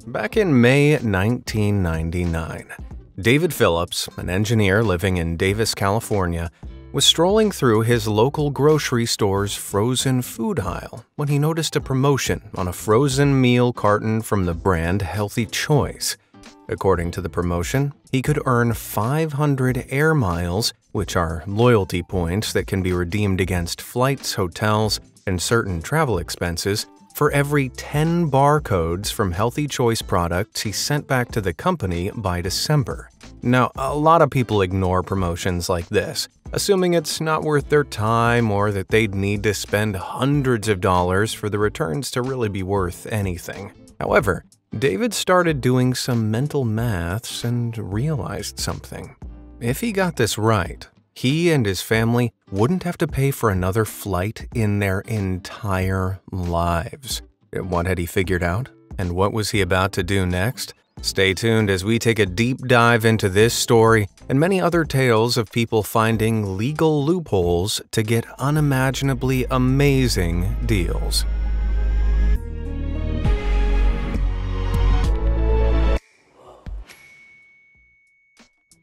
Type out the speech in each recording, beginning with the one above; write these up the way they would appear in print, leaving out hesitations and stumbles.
Back in May 1999, David Phillips, an engineer living in Davis, California, was strolling through his local grocery store's frozen food aisle when he noticed a promotion on a frozen meal carton from the brand Healthy Choice. According to the promotion, he could earn 500 air miles, which are loyalty points that can be redeemed against flights, hotels, and certain travel expenses, for every 10 barcodes from Healthy Choice products he sent back to the company by December. Now, a lot of people ignore promotions like this, assuming it's not worth their time or that they'd need to spend hundreds of dollars for the returns to really be worth anything. However, David started doing some mental maths and realized something. If he got this right, he and his family wouldn't have to pay for another flight in their entire lives. What had he figured out? And what was he about to do next? Stay tuned as we take a deep dive into this story and many other tales of people finding legal loopholes to get unimaginably amazing deals.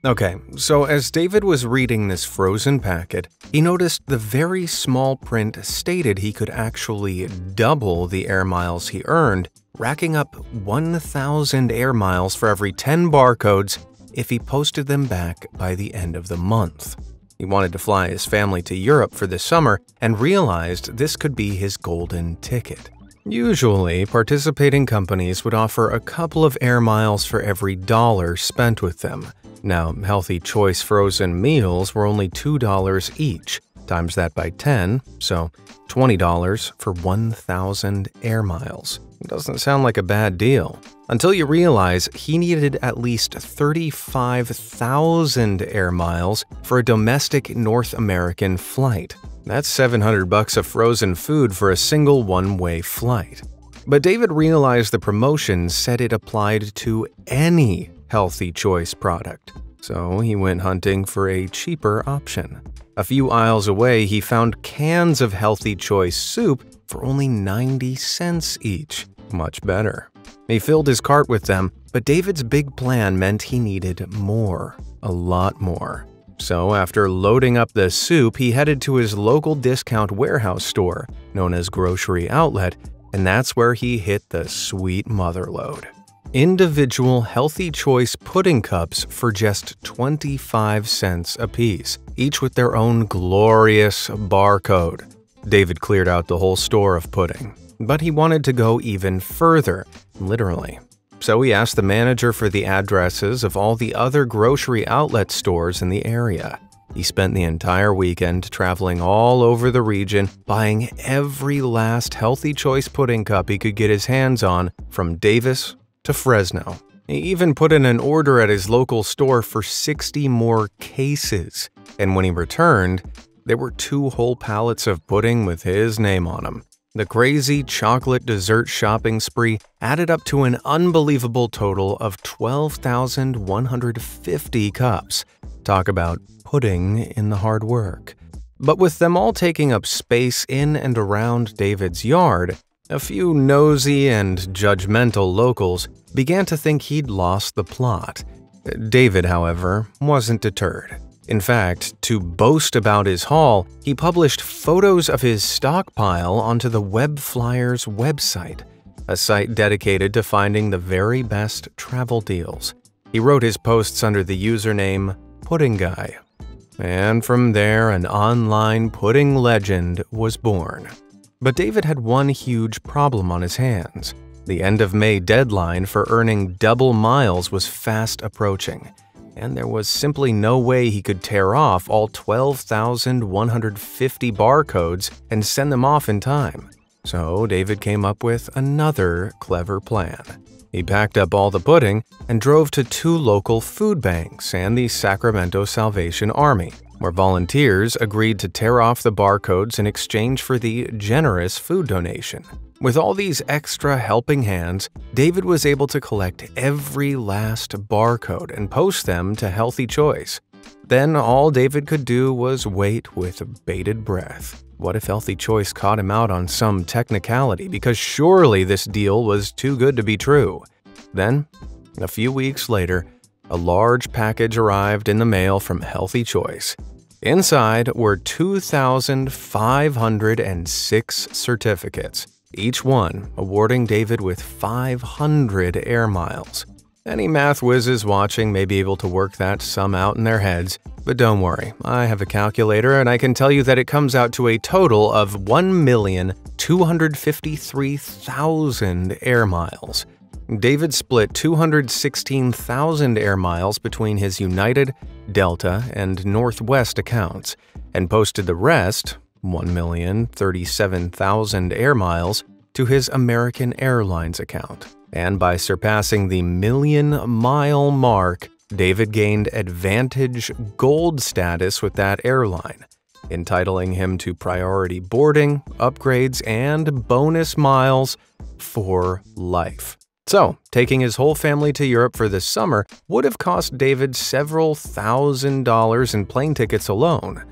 Okay, so as David was reading this frozen packet, he noticed the very small print stated he could actually double the air miles he earned, racking up 1,000 air miles for every 10 barcodes if he posted them back by the end of the month. He wanted to fly his family to Europe for the summer and realized this could be his golden ticket. Usually, participating companies would offer a couple of air miles for every dollar spent with them. Now, Healthy Choice frozen meals were only $2 each. Times that by 10, so $20 for 1,000 air miles. Doesn't sound like a bad deal. Until you realize he needed at least 35,000 air miles for a domestic North American flight. That's $700 of frozen food for a single one-way flight. But David realized the promotion said it applied to any Healthy Choice product, so he went hunting for a cheaper option. A few aisles away, he found cans of Healthy Choice soup for only 90 cents each. Much better. He filled his cart with them, but David's big plan meant he needed more, a lot more. So after loading up the soup, he headed to his local discount warehouse store, known as Grocery Outlet, and that's where he hit the sweet motherlode. Individual Healthy Choice pudding cups for just 25 cents apiece, each with their own glorious barcode. David cleared out the whole store of pudding, but he wanted to go even further, literally. So he asked the manager for the addresses of all the other grocery outlet stores in the area. He spent the entire weekend traveling all over the region, buying every last Healthy Choice pudding cup he could get his hands on, from Davis to Fresno. He even put in an order at his local store for 60 more cases, and when he returned, there were 2 whole pallets of pudding with his name on them. The crazy chocolate dessert shopping spree added up to an unbelievable total of 12,150 cups. Talk about putting in the hard work. But with them all taking up space in and around David's yard, a few nosy and judgmental locals began to think he'd lost the plot. David, however, wasn't deterred. In fact, to boast about his haul, he published photos of his stockpile onto the Web Flyers website, a site dedicated to finding the very best travel deals. He wrote his posts under the username Pudding Guy. And from there, an online pudding legend was born. But David had one huge problem on his hands. The end of May deadline for earning double miles was fast approaching, and there was simply no way he could tear off all 12,150 barcodes and send them off in time. So David came up with another clever plan. He packed up all the pudding and drove to 2 local food banks and the Sacramento Salvation Army, where volunteers agreed to tear off the barcodes in exchange for the generous food donation. With all these extra helping hands, David was able to collect every last barcode and post them to Healthy Choice. Then all David could do was wait with bated breath. What if Healthy Choice caught him out on some technicality, because surely this deal was too good to be true? Then, a few weeks later, a large package arrived in the mail from Healthy Choice. Inside were 2,506 certificates, each one awarding David with 500 air miles. Any math whizzes watching may be able to work that sum out in their heads, but don't worry, I have a calculator and I can tell you that it comes out to a total of 1,253,000 air miles. David split 216,000 air miles between his United, Delta, and Northwest accounts, and posted the rest, 1,037,000 air miles, to his American Airlines account. And by surpassing the million-mile mark, David gained Advantage Gold status with that airline, entitling him to priority boarding, upgrades, and bonus miles for life. So, taking his whole family to Europe for this summer would have cost David several $1,000s in plane tickets alone.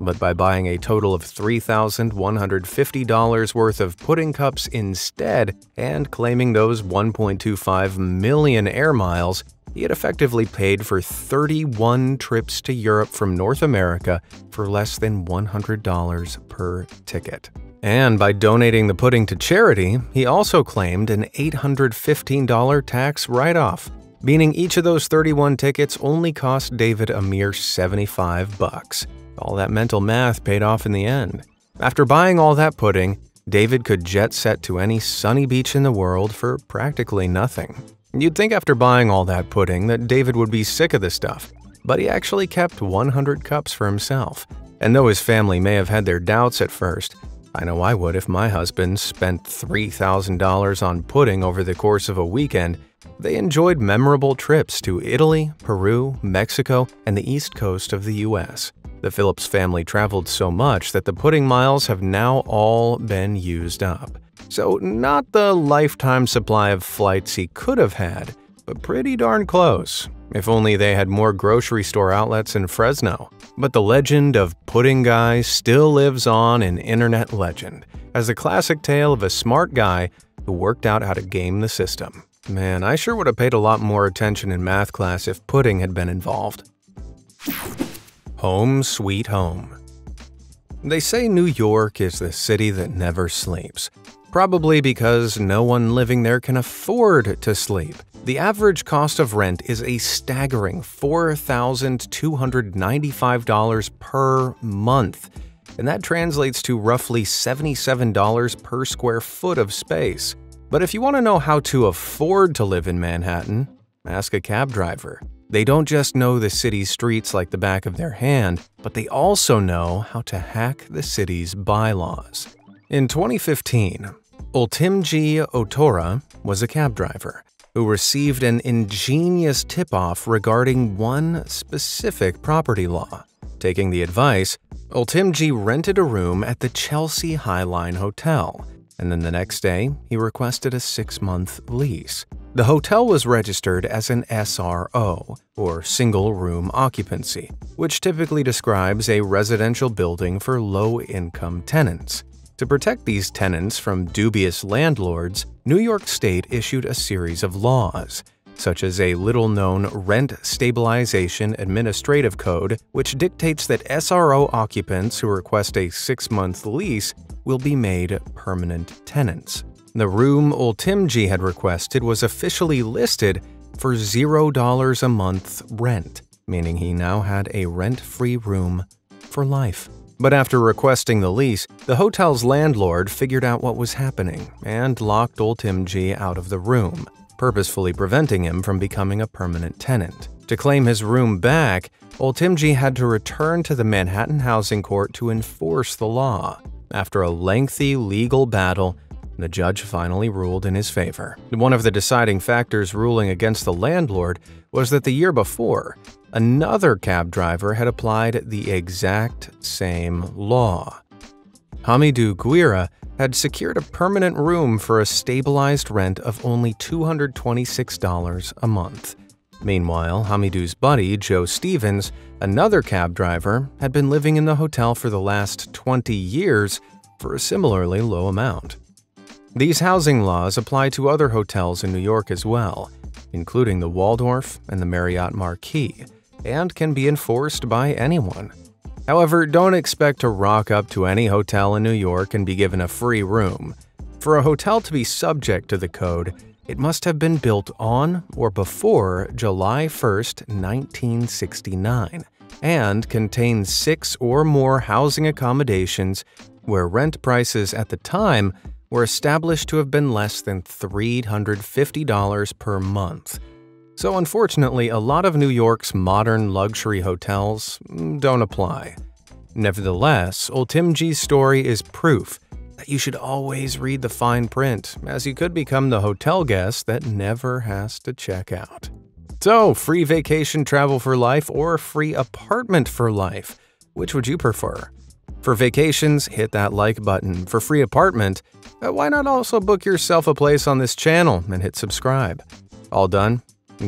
But by buying a total of $3,150 worth of pudding cups instead and claiming those 1.25 million air miles, he had effectively paid for 31 trips to Europe from North America for less than $100 per ticket. And by donating the pudding to charity, he also claimed an $815 tax write-off, meaning each of those 31 tickets only cost David a mere $75. All that mental math paid off in the end. After buying all that pudding, David could jet set to any sunny beach in the world for practically nothing. You'd think after buying all that pudding that David would be sick of the stuff, but he actually kept 100 cups for himself. And though his family may have had their doubts at first, I know I would if my husband spent $3,000 on pudding over the course of a weekend. They enjoyed memorable trips to Italy, Peru, Mexico, and the east coast of the US. The Phillips family traveled so much that the pudding miles have now all been used up. So not the lifetime supply of flights he could have had, but pretty darn close. If only they had more grocery store outlets in Fresno. But the legend of Pudding Guy still lives on in internet legend as a classic tale of a smart guy who worked out how to game the system. Man, I sure would have paid a lot more attention in math class if pudding had been involved. Home Sweet Home. They say New York is the city that never sleeps. Probably because no one living there can afford to sleep. The average cost of rent is a staggering $4,295 per month, and that translates to roughly $77 per square foot of space. But if you want to know how to afford to live in Manhattan, ask a cab driver. They don't just know the city's streets like the back of their hand, but they also know how to hack the city's bylaws. In 2015, Oltimji Otora was a cab driver who received an ingenious tip-off regarding one specific property law. Taking the advice, Oltimji rented a room at the Chelsea Highline Hotel, and then the next day, he requested a 6-month lease. The hotel was registered as an SRO, or single-room occupancy, which typically describes a residential building for low-income tenants. To protect these tenants from dubious landlords, New York State issued a series of laws, such as a little-known Rent Stabilization Administrative Code, which dictates that SRO occupants who request a 6-month lease will be made permanent tenants. The room Oltimji had requested was officially listed for $0 a month rent, meaning he now had a rent-free room for life. But after requesting the lease, the hotel's landlord figured out what was happening and locked Oltimji out of the room, purposefully preventing him from becoming a permanent tenant. To claim his room back, Oltimji had to return to the Manhattan Housing Court to enforce the law. After a lengthy legal battle, the judge finally ruled in his favor. One of the deciding factors ruling against the landlord was that the year before, another cab driver had applied the exact same law. Hamidou Guira had secured a permanent room for a stabilized rent of only $226 a month. Meanwhile, Hamidou's buddy, Joe Stevens, another cab driver, had been living in the hotel for the last 20 years for a similarly low amount. These housing laws apply to other hotels in New York as well, including the Waldorf and the Marriott Marquis, and can be enforced by anyone. However, don't expect to rock up to any hotel in New York and be given a free room. For a hotel to be subject to the code, it must have been built on or before July 1, 1969, and contain 6 or more housing accommodations where rent prices at the time were established to have been less than $350 per month. So unfortunately, a lot of New York's modern luxury hotels don't apply. Nevertheless, Ultimji's story is proof that you should always read the fine print, as you could become the hotel guest that never has to check out. So, free vacation travel for life or free apartment for life? Which would you prefer? For vacations, hit that like button. For free apartment, why not also book yourself a place on this channel and hit subscribe? All done?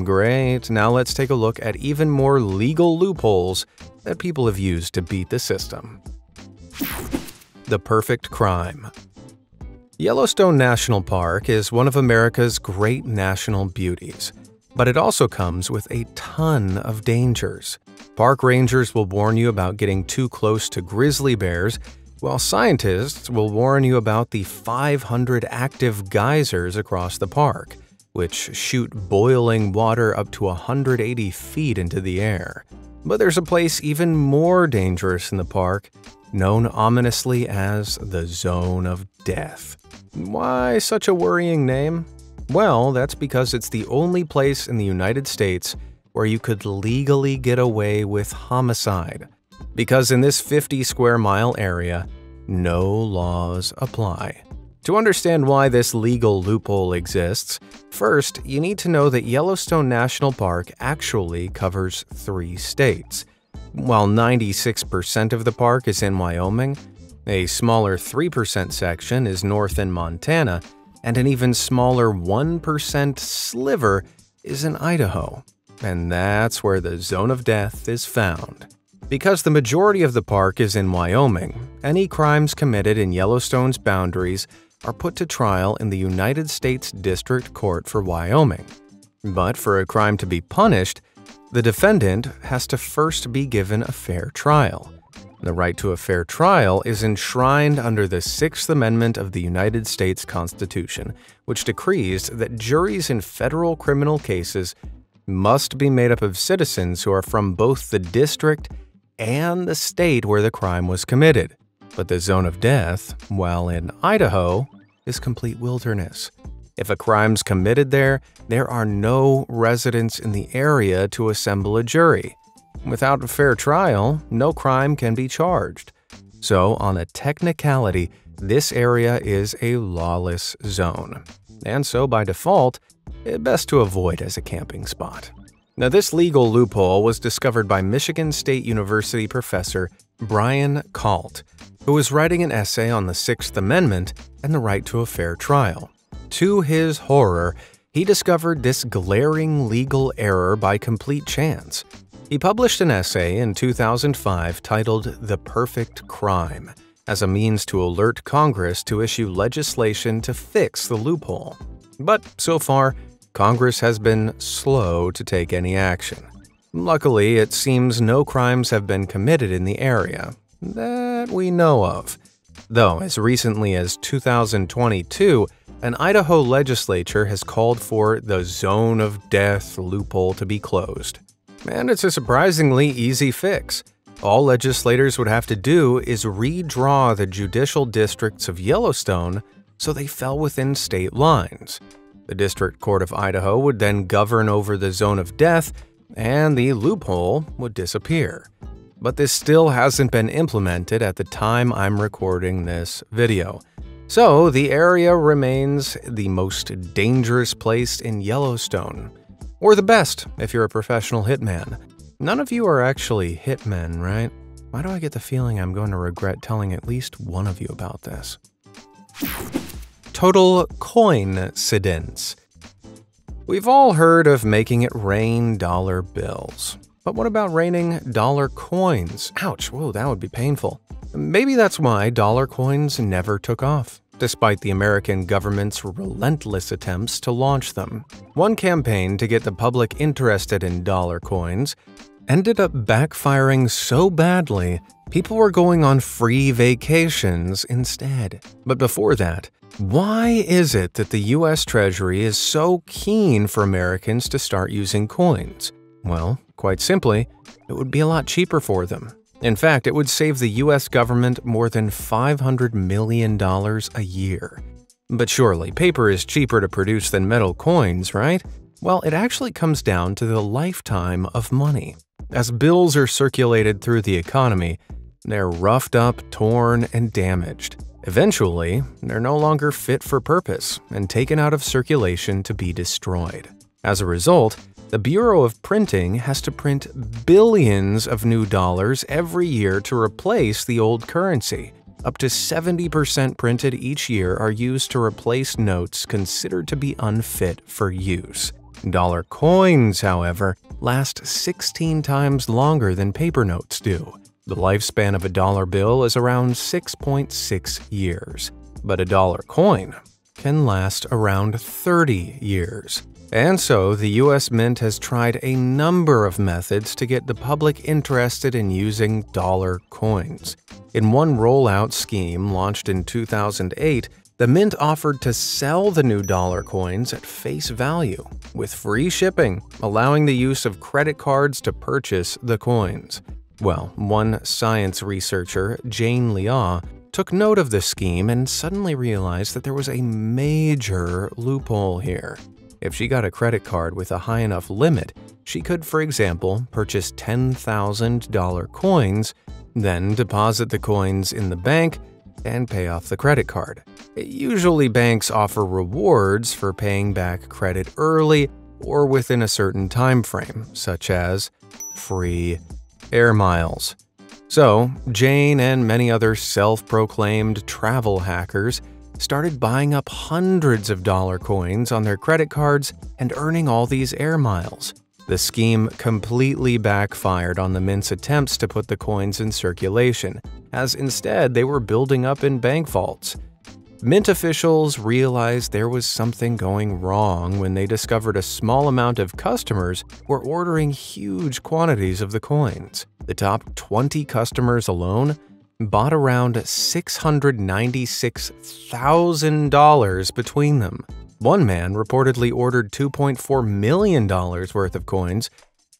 Great, now let's take a look at even more legal loopholes that people have used to beat the system. The perfect crime. Yellowstone National Park is one of America's great national beauties, but it also comes with a ton of dangers. Park rangers will warn you about getting too close to grizzly bears, while scientists will warn you about the 500 active geysers across the park, which shoot boiling water up to 180 feet into the air. But there's a place even more dangerous in the park, known ominously as the Zone of Death. Why such a worrying name? Well, that's because it's the only place in the United States where you could legally get away with homicide. Because in this 50 square mile area, no laws apply. To understand why this legal loophole exists, first, you need to know that Yellowstone National Park actually covers 3 states. While 96% of the park is in Wyoming, a smaller 3% section is north in Montana, and an even smaller 1% sliver is in Idaho. And that's where the Zone of Death is found. Because the majority of the park is in Wyoming, any crimes committed in Yellowstone's boundaries are put to trial in the United States District Court for Wyoming. But for a crime to be punished, the defendant has to first be given a fair trial. The right to a fair trial is enshrined under the 6th Amendment of the United States Constitution, which decrees that juries in federal criminal cases must be made up of citizens who are from both the district and the state where the crime was committed. But the Zone of Death, while in Idaho, is complete wilderness. If a crime's committed there, there are no residents in the area to assemble a jury. Without a fair trial, no crime can be charged. So, on a technicality, this area is a lawless zone. And so, by default, best to avoid as a camping spot. Now, this legal loophole was discovered by Michigan State University professor Brian Kalt, who was writing an essay on the 6th Amendment and the right to a fair trial. To his horror, he discovered this glaring legal error by complete chance. He published an essay in 2005 titled The Perfect Crime, as a means to alert Congress to issue legislation to fix the loophole. But so far, Congress has been slow to take any action. Luckily, it seems no crimes have been committed in the area that we know of. Though, as recently as 2022, an Idaho legislature has called for the Zone of Death loophole to be closed. And it's a surprisingly easy fix. All legislators would have to do is redraw the judicial districts of Yellowstone so they fell within state lines. The District Court of Idaho would then govern over the Zone of Death, and the loophole would disappear. But this still hasn't been implemented at the time I'm recording this video. So the area remains the most dangerous place in Yellowstone. Or the best, if you're a professional hitman. None of you are actually hitmen, right? Why do I get the feeling I'm going to regret telling at least one of you about this? Total coincidence. We've all heard of making it rain dollar bills. But what about raining dollar coins? Ouch, whoa, that would be painful. Maybe that's why dollar coins never took off. despite the American government's relentless attempts to launch them. One campaign to get the public interested in dollar coins ended up backfiring so badly, people were going on free vacations instead. But before that, why is it that the US Treasury is so keen for Americans to start using coins? Well, quite simply, it would be a lot cheaper for them. In fact, it would save the US government more than $500 million a year. But surely, paper is cheaper to produce than metal coins, right? Well, it actually comes down to the lifetime of money. As bills are circulated through the economy, they're roughed up, torn, and damaged. Eventually, they're no longer fit for purpose and taken out of circulation to be destroyed. As a result, the Bureau of Printing has to print billions of new dollars every year to replace the old currency. Up to 70% printed each year are used to replace notes considered to be unfit for use. Dollar coins, however, last 16 times longer than paper notes do. The lifespan of a dollar bill is around 6.6 years, but a dollar coin can last around 30 years. And so, the US Mint has tried a number of methods to get the public interested in using dollar coins. In one rollout scheme launched in 2008, the Mint offered to sell the new dollar coins at face value, with free shipping, allowing the use of credit cards to purchase the coins. Well, one science researcher, Jane Liaw, took note of this scheme and suddenly realized that there was a major loophole here. If she got a credit card with a high enough limit, she could, for example, purchase $10,000 coins, then deposit the coins in the bank and pay off the credit card. Usually, banks offer rewards for paying back credit early or within a certain time frame, such as free air miles. So, Jane and many other self-proclaimed travel hackers started buying up hundreds of dollar coins on their credit cards and earning all these air miles. The scheme completely backfired on the Mint's attempts to put the coins in circulation, as instead they were building up in bank vaults. Mint officials realized there was something going wrong when they discovered a small amount of customers were ordering huge quantities of the coins. The top 20 customers alone bought around $696,000 between them. One man reportedly ordered $2.4 million worth of coins,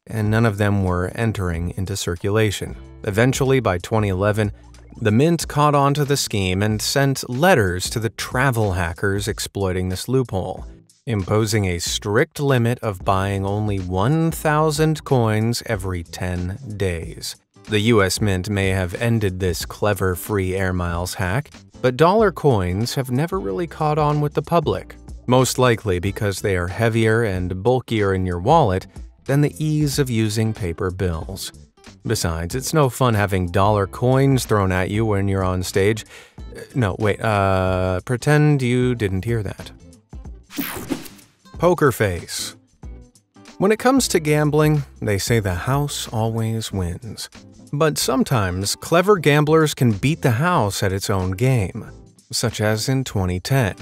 and none of them were entering into circulation. Eventually, by 2011, the Mint caught on to the scheme and sent letters to the travel hackers exploiting this loophole, imposing a strict limit of buying only 1,000 coins every 10 days. The US Mint may have ended this clever free air miles hack, but dollar coins have never really caught on with the public, most likely because they are heavier and bulkier in your wallet than the ease of using paper bills. Besides, it's no fun having dollar coins thrown at you when you're on stage. No, wait, pretend you didn't hear that. Poker face. When it comes to gambling, they say the house always wins. But sometimes, clever gamblers can beat the house at its own game, such as in 2010,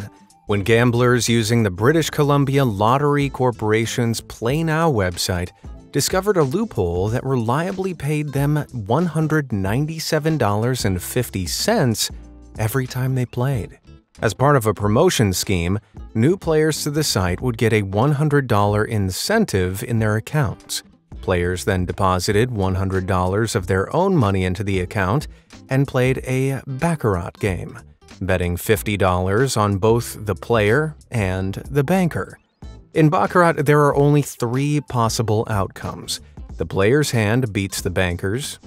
when gamblers using the British Columbia Lottery Corporation's Play Now website discovered a loophole that reliably paid them $197.50 every time they played. As part of a promotion scheme, new players to the site would get a $100 incentive in their accounts. Players then deposited $100 of their own money into the account and played a baccarat game, betting $50 on both the player and the banker. In baccarat, there are only 3 possible outcomes. The player's hand beats the banker's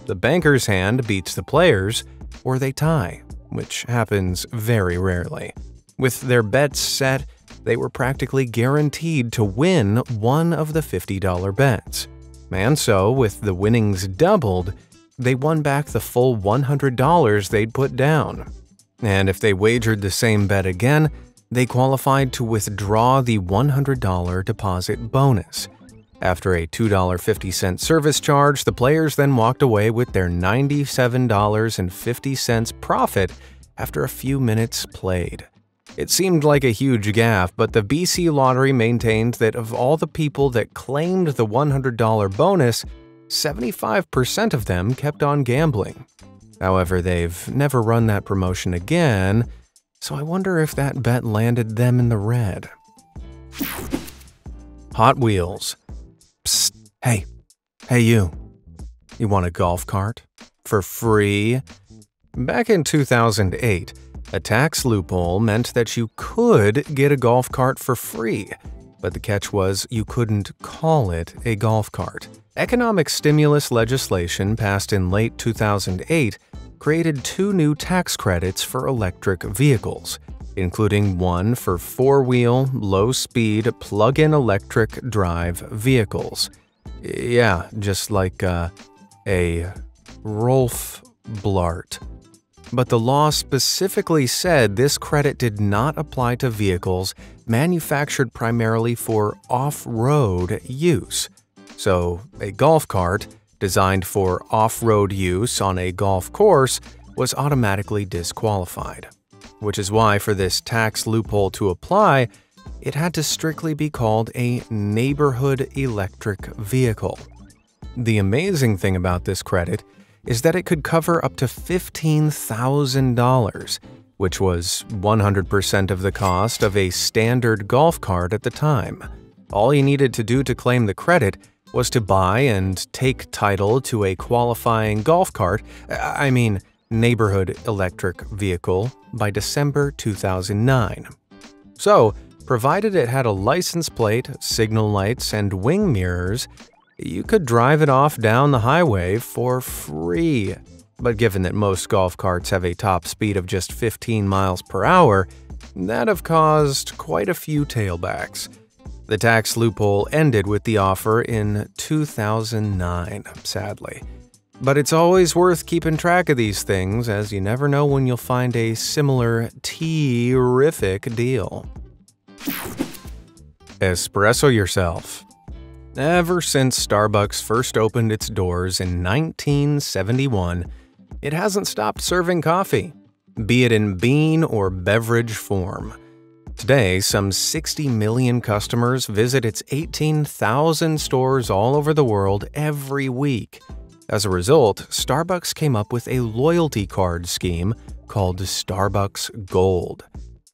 hand beats the player's, or they tie, which happens very rarely. With their bets set, they were practically guaranteed to win one of the $50 bets. And so, with the winnings doubled, they won back the full $100 they'd put down. And if they wagered the same bet again, they qualified to withdraw the $100 deposit bonus. After a $2.50 service charge, the players then walked away with their $97.50 profit after a few minutes played. It seemed like a huge gaffe, but the BC Lottery maintained that of all the people that claimed the $100 bonus, 75% of them kept on gambling. However, they've never run that promotion again, so I wonder if that bet landed them in the red. Hot Wheels. Psst, hey you. You want a golf cart? For free? Back in 2008, a tax loophole meant that you could get a golf cart for free, but the catch was you couldn't call it a golf cart. Economic stimulus legislation passed in late 2008 created 2 new tax credits for electric vehicles, including one for 4-wheel, low-speed, plug-in electric drive vehicles. Yeah, just like a Rolf Blart. But the law specifically said this credit did not apply to vehicles manufactured primarily for off-road use. So, a golf cart designed for off-road use on a golf course was automatically disqualified. Which is why, for this tax loophole to apply, it had to strictly be called a neighborhood electric vehicle. The amazing thing about this credit is that it could cover up to $15,000, which was 100% of the cost of a standard golf cart at the time. All you needed to do to claim the credit was to buy and take title to a qualifying golf cart, neighborhood electric vehicle, by December 2009. So, provided it had a license plate, signal lights, and wing mirrors, you could drive it off down the highway for free. But given that most golf carts have a top speed of just 15 miles per hour, that'd have caused quite a few tailbacks. The tax loophole ended with the offer in 2009, sadly. But it's always worth keeping track of these things, as you never know when you'll find a similar terrific deal. Espresso yourself. Ever since Starbucks first opened its doors in 1971, it hasn't stopped serving coffee, be it in bean or beverage form. Today, some 60 million customers visit its 18,000 stores all over the world every week. As a result, Starbucks came up with a loyalty card scheme called Starbucks Gold.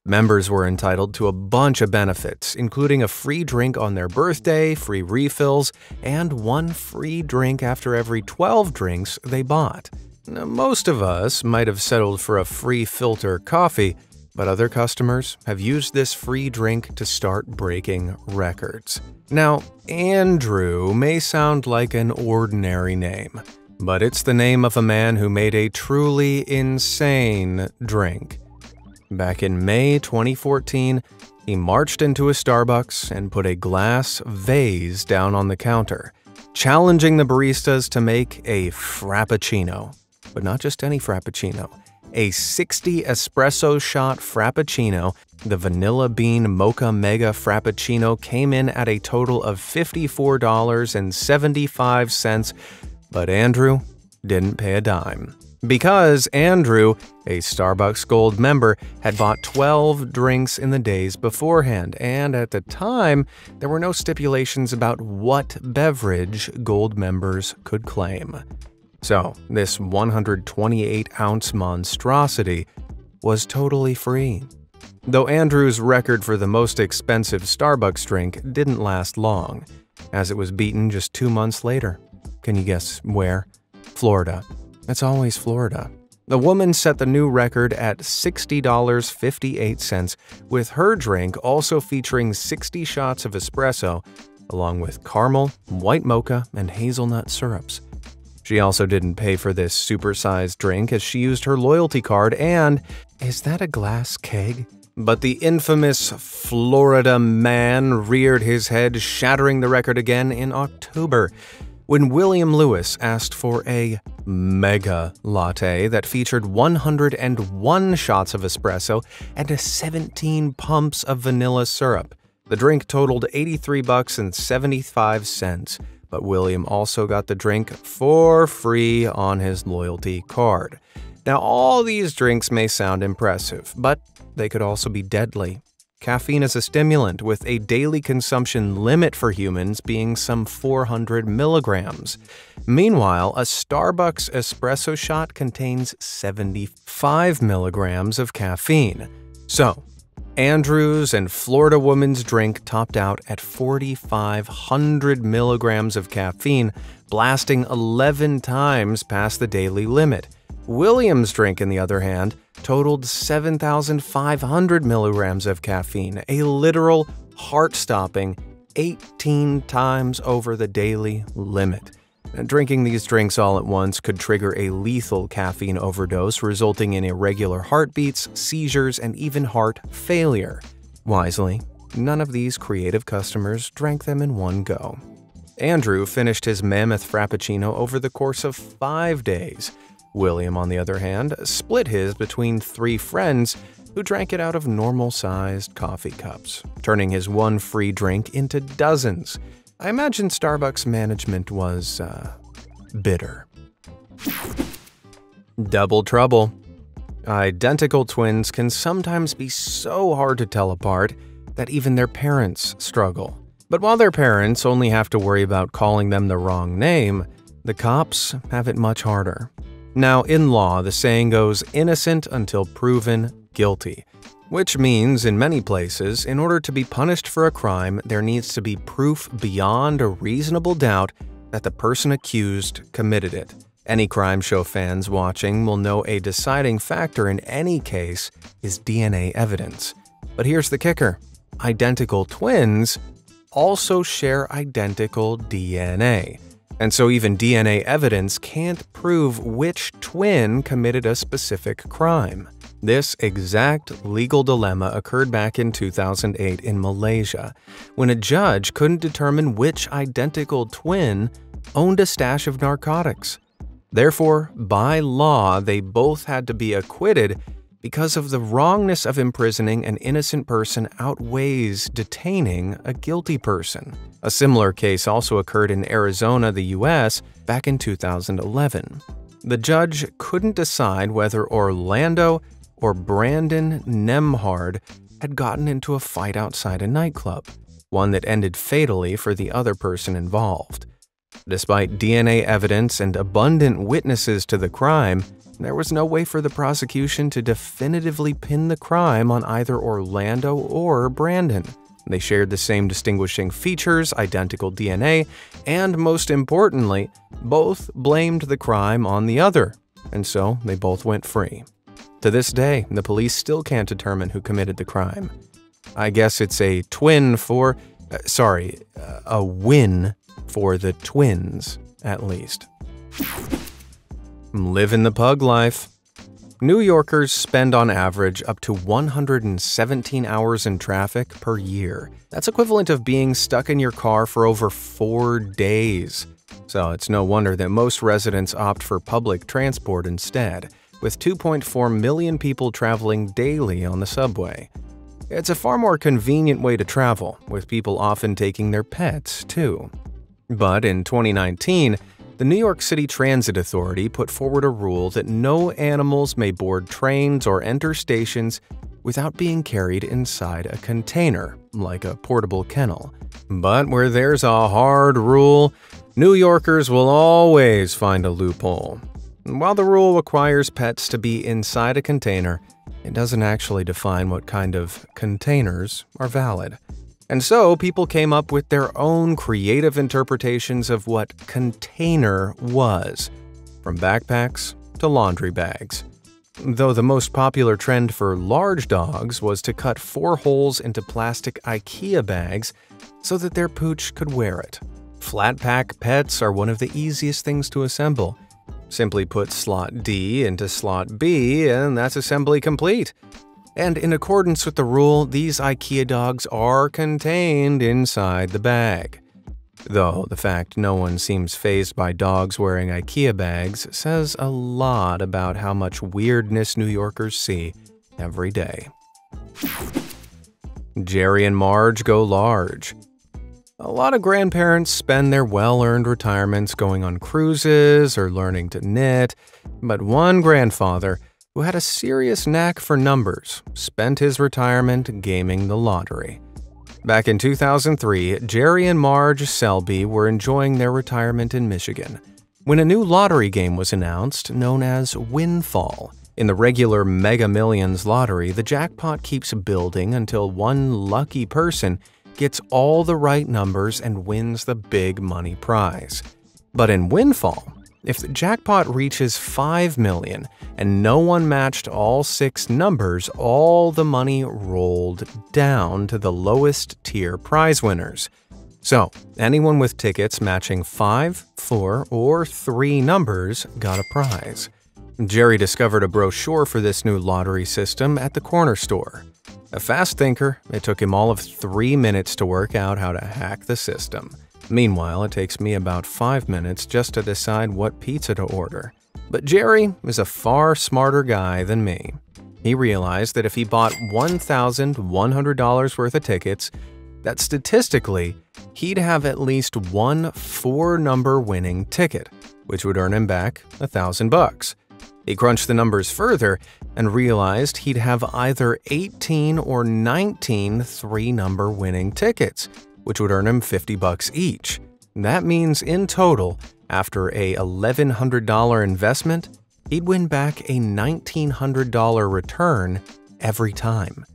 Members were entitled to a bunch of benefits, including a free drink on their birthday, free refills, and one free drink after every 12 drinks they bought. Now, most of us might have settled for a free filter coffee, but other customers have used this free drink to start breaking records. Now, Andrew may sound like an ordinary name, but it's the name of a man who made a truly insane drink. Back in May 2014, he marched into a Starbucks and put a glass vase down on the counter, challenging the baristas to make a Frappuccino. But not just any Frappuccino. A 60 espresso shot Frappuccino, the Vanilla Bean Mocha Mega Frappuccino came in at a total of $54.75, but Andrew didn't pay a dime. Because Andrew, a Starbucks Gold member, had bought 12 drinks in the days beforehand, and at the time, there were no stipulations about what beverage Gold members could claim. So, this 128-ounce monstrosity was totally free. Though Andrew's record for the most expensive Starbucks drink didn't last long, as it was beaten just 2 months later. Can you guess where? Florida. It's always Florida. The woman set the new record at $60.58, with her drink also featuring 60 shots of espresso, along with caramel, white mocha, and hazelnut syrups. She also didn't pay for this supersized drink as she used her loyalty card and… is that a glass keg? But the infamous Florida man reared his head, shattering the record again in October, when William Lewis asked for a mega latte that featured 101 shots of espresso and 17 pumps of vanilla syrup. The drink totaled $83.75, but William also got the drink for free on his loyalty card. Now, all these drinks may sound impressive, but they could also be deadly. Caffeine is a stimulant, with a daily consumption limit for humans being some 400 milligrams. Meanwhile, a Starbucks espresso shot contains 75 milligrams of caffeine. So, Andrew's and Florida woman's drink topped out at 4,500 milligrams of caffeine, blasting 11 times past the daily limit. William's drink, on the other hand, totaled 7,500 milligrams of caffeine, a literal heart-stopping 18 times over the daily limit. Drinking these drinks all at once could trigger a lethal caffeine overdose, resulting in irregular heartbeats, seizures, and even heart failure. Wisely, none of these creative customers drank them in one go. Andrew finished his mammoth frappuccino over the course of 5 days. William, on the other hand, split his between 3 friends who drank it out of normal-sized coffee cups, turning his one free drink into dozens. I imagine Starbucks management was, bitter. Double trouble. Identical twins can sometimes be so hard to tell apart that even their parents struggle. But while their parents only have to worry about calling them the wrong name, the cops have it much harder. Now, in law, the saying goes, innocent until proven guilty, which means, in many places, in order to be punished for a crime, there needs to be proof beyond a reasonable doubt that the person accused committed it. Any crime show fans watching will know a deciding factor in any case is DNA evidence. But here's the kicker. Identical twins also share identical DNA. And so even DNA evidence can't prove which twin committed a specific crime. This exact legal dilemma occurred back in 2008 in Malaysia, when a judge couldn't determine which identical twin owned a stash of narcotics. Therefore, by law, they both had to be acquitted because of the wrongness of imprisoning an innocent person outweighs detaining a guilty person. A similar case also occurred in Arizona, the US, back in 2011. The judge couldn't decide whether Orlando or Brandon Nemhard had gotten into a fight outside a nightclub, one that ended fatally for the other person involved. Despite DNA evidence and abundant witnesses to the crime, there was no way for the prosecution to definitively pin the crime on either Orlando or Brandon. They shared the same distinguishing features, identical DNA, and most importantly, both blamed the crime on the other, and so they both went free. To this day, the police still can't determine who committed the crime. I guess it's a win for the twins, at least. Living the pug life. New Yorkers spend on average up to 117 hours in traffic per year. That's equivalent of being stuck in your car for over 4 days. So it's no wonder that most residents opt for public transport instead, with 2.4 million people traveling daily on the subway. It's a far more convenient way to travel, with people often taking their pets, too. But in 2019, the New York City Transit Authority put forward a rule that no animals may board trains or enter stations without being carried inside a container, like a portable kennel. But where there's a hard rule, New Yorkers will always find a loophole. While the rule requires pets to be inside a container, it doesn't actually define what kind of containers are valid. And so people came up with their own creative interpretations of what container was, from backpacks to laundry bags. Though the most popular trend for large dogs was to cut 4 holes into plastic IKEA bags so that their pooch could wear it. Flat pack pets are one of the easiest things to assemble. Simply put slot D into slot B and that's assembly complete. And in accordance with the rule, these IKEA dogs are contained inside the bag. Though the fact no one seems fazed by dogs wearing IKEA bags says a lot about how much weirdness New Yorkers see every day. Jerry and Marge go large. A lot of grandparents spend their well-earned retirements going on cruises or learning to knit, but one grandfather, who had a serious knack for numbers, spent his retirement gaming the lottery. Back in 2003, Jerry and Marge Selby were enjoying their retirement in Michigan when a new lottery game was announced known as Windfall. In the regular Mega Millions lottery, the jackpot keeps building until one lucky person gets all the right numbers and wins the big money prize. But in Windfall, if the jackpot reaches 5 million and no one matched all 6 numbers, all the money rolled down to the lowest tier prize winners. So, anyone with tickets matching 5, 4, or 3 numbers got a prize. Jerry discovered a brochure for this new lottery system at the corner store. A fast thinker, it took him all of 3 minutes to work out how to hack the system. Meanwhile, it takes me about 5 minutes just to decide what pizza to order. But Jerry is a far smarter guy than me. He realized that if he bought $1,100 worth of tickets, that statistically, he'd have at least one 4-number winning ticket, which would earn him back $1,000. He crunched the numbers further and realized he'd have either 18 or 19 3-number winning tickets, which would earn him $50 each. That means in total, after a $1,100 investment, he'd win back a $1,900 return every time.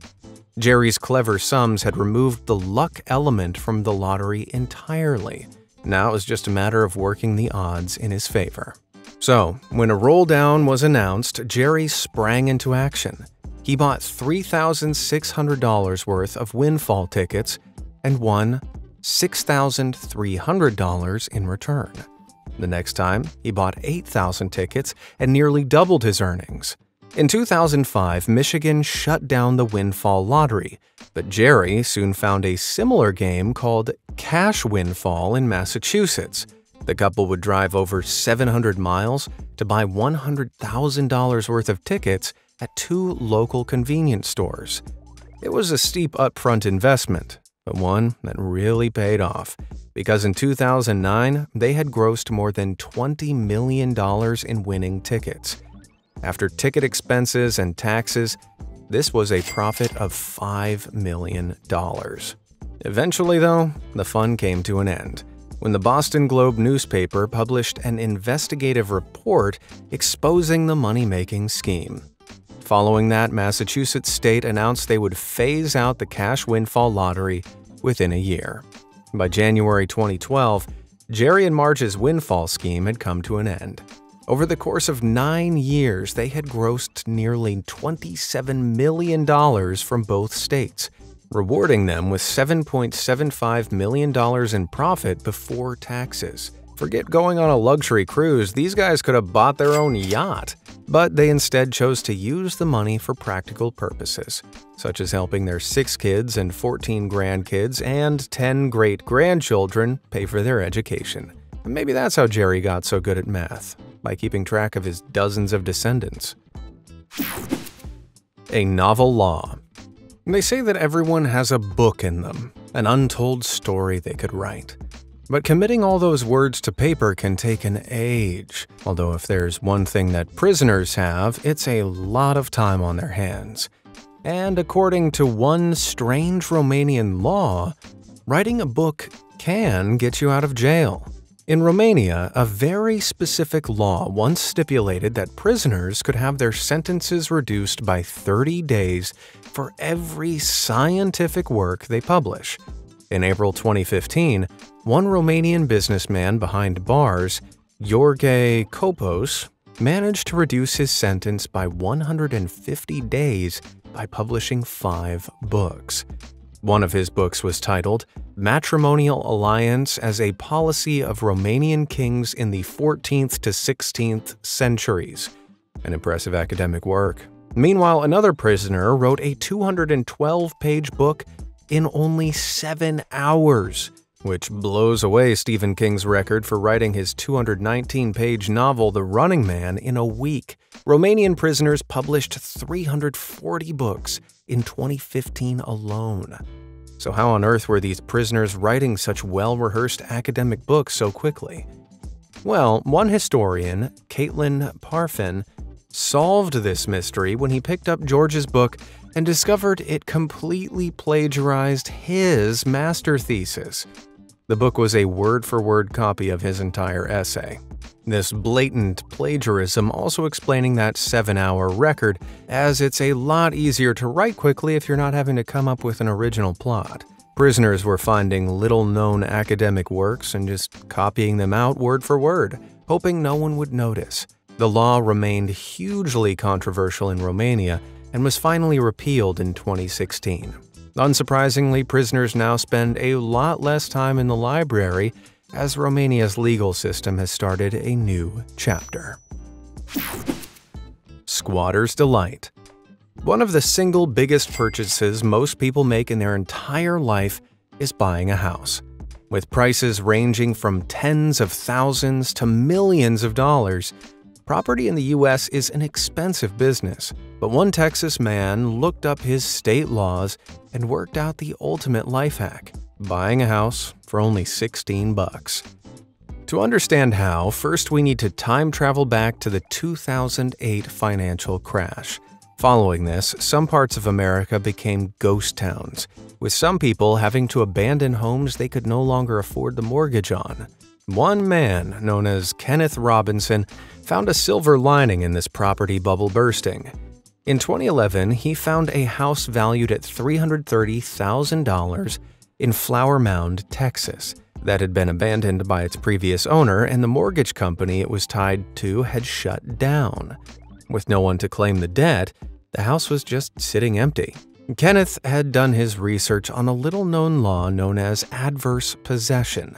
Jerry's clever sums had removed the luck element from the lottery entirely. Now it was just a matter of working the odds in his favor. So, when a roll down was announced, Jerry sprang into action. He bought $3,600 worth of Windfall tickets and won $6,300 in return. The next time, he bought 8,000 tickets and nearly doubled his earnings. In 2005, Michigan shut down the Windfall lottery, but Jerry soon found a similar game called Cash Windfall in Massachusetts. The couple would drive over 700 miles to buy $100,000 worth of tickets at 2 local convenience stores. It was a steep upfront investment, but one that really paid off, because in 2009, they had grossed more than $20 million in winning tickets. After ticket expenses and taxes, this was a profit of $5 million. Eventually, though, the fun came to an end when the Boston Globe newspaper published an investigative report exposing the money-making scheme. Following that, Massachusetts State announced they would phase out the Cash Windfall lottery within a year. By January 2012, Jerry and Marge's Windfall scheme had come to an end. Over the course of 9 years, they had grossed nearly $27 million from both states, rewarding them with $7.75 million in profit before taxes. Forget going on a luxury cruise, these guys could have bought their own yacht. But they instead chose to use the money for practical purposes, such as helping their 6 kids and 14 grandkids and 10 great-grandchildren pay for their education. And maybe that's how Jerry got so good at math, by keeping track of his dozens of descendants. A novel law. They say that everyone has a book in them, an untold story they could write. But committing all those words to paper can take an age. Although if there's one thing that prisoners have, it's a lot of time on their hands. And according to one strange Romanian law, writing a book can get you out of jail. In Romania, a very specific law once stipulated that prisoners could have their sentences reduced by 30 days for every scientific work they publish. In April 2015, one Romanian businessman behind bars, Gheorghe Copos, managed to reduce his sentence by 150 days by publishing 5 books. One of his books was titled Matrimonial Alliance as a Policy of Romanian Kings in the 14th to 16th Centuries, an impressive academic work. Meanwhile, another prisoner wrote a 212-page book in only 7 hours, which blows away Stephen King's record for writing his 219-page novel The Running Man in a week. Romanian prisoners published 340 books in 2015 alone. So how on earth were these prisoners writing such well-rehearsed academic books so quickly? Well, one historian, Caitlin Parfin, solved this mystery when he picked up George's book and discovered it completely plagiarized his master thesis. The book was a word-for-word copy of his entire essay. This blatant plagiarism also explaining that 7-hour record, as it's a lot easier to write quickly if you're not having to come up with an original plot. Prisoners were finding little-known academic works and just copying them out word for word, hoping no one would notice. The law remained hugely controversial in Romania and was finally repealed in 2016. Unsurprisingly, prisoners now spend a lot less time in the library as Romania's legal system has started a new chapter. Squatter's delight. One of the single biggest purchases most people make in their entire life is buying a house. With prices ranging from tens of thousands to millions of dollars, property in the U.S. is an expensive business. But one Texas man looked up his state laws and worked out the ultimate life hack: buying a house for only $16. To understand how, first we need to time travel back to the 2008 financial crash. Following this, some parts of America became ghost towns, with some people having to abandon homes they could no longer afford the mortgage on. One man, known as Kenneth Robinson, found a silver lining in this property bubble bursting. In 2011, he found a house valued at $330,000 in Flower Mound, Texas, that had been abandoned by its previous owner, and the mortgage company it was tied to had shut down. With no one to claim the debt, the house was just sitting empty. Kenneth had done his research on a little-known law known as adverse possession,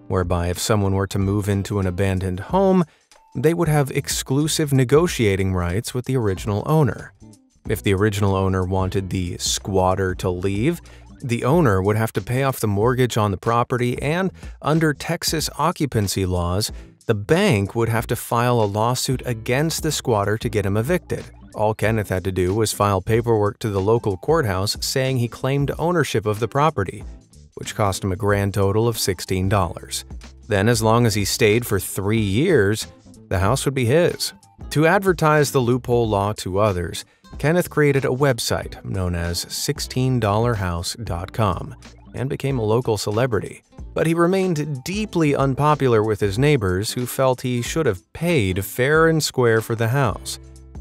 whereby if someone were to move into an abandoned home, they would have exclusive negotiating rights with the original owner. If the original owner wanted the squatter to leave, the owner would have to pay off the mortgage on the property, and under Texas occupancy laws, the bank would have to file a lawsuit against the squatter to get him evicted. All Kenneth had to do was file paperwork to the local courthouse saying he claimed ownership of the property, which cost him a grand total of $16. Then, as long as he stayed for 3 years, the house would be his. To advertise the loophole law to others, Kenneth created a website known as $16house.com and became a local celebrity. But he remained deeply unpopular with his neighbors, who felt he should have paid fair and square for the house.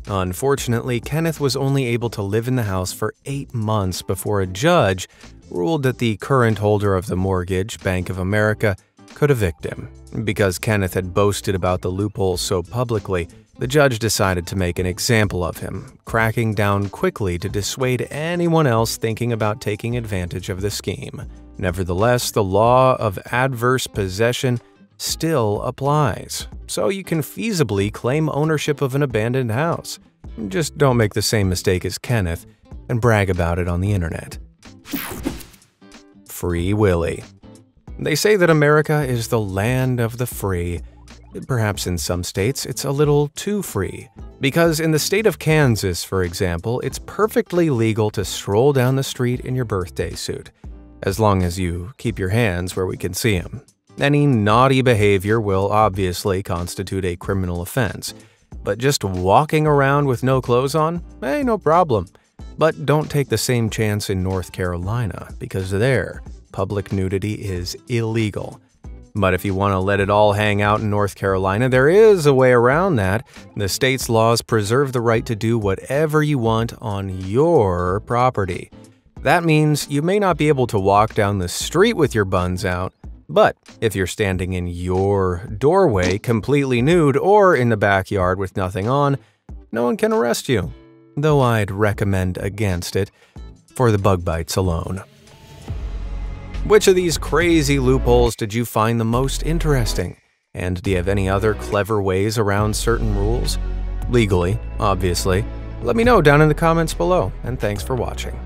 Unfortunately, Kenneth was only able to live in the house for 8 months before a judge ruled that the current holder of the mortgage, Bank of America, could evict him. Because Kenneth had boasted about the loopholes so publicly, the judge decided to make an example of him, cracking down quickly to dissuade anyone else thinking about taking advantage of the scheme. Nevertheless, the law of adverse possession still applies, so you can feasibly claim ownership of an abandoned house. Just don't make the same mistake as Kenneth and brag about it on the internet. Free Willy. They say that America is the land of the free. Perhaps in some states it's a little too free, because in the state of Kansas, for example, it's perfectly legal to stroll down the street in your birthday suit, as long as you keep your hands where we can see them. Any naughty behavior will obviously constitute a criminal offense, but just walking around with no clothes on, hey, no problem. But don't take the same chance in North Carolina, because there, public nudity is illegal. But if you want to let it all hang out in North Carolina, there is a way around that. The state's laws preserve the right to do whatever you want on your property. That means you may not be able to walk down the street with your buns out, but if you're standing in your doorway completely nude or in the backyard with nothing on, no one can arrest you. Though I'd recommend against it for the bug bites alone. Which of these crazy loopholes did you find the most interesting? And do you have any other clever ways around certain rules? Legally, obviously. Let me know down in the comments below, and thanks for watching.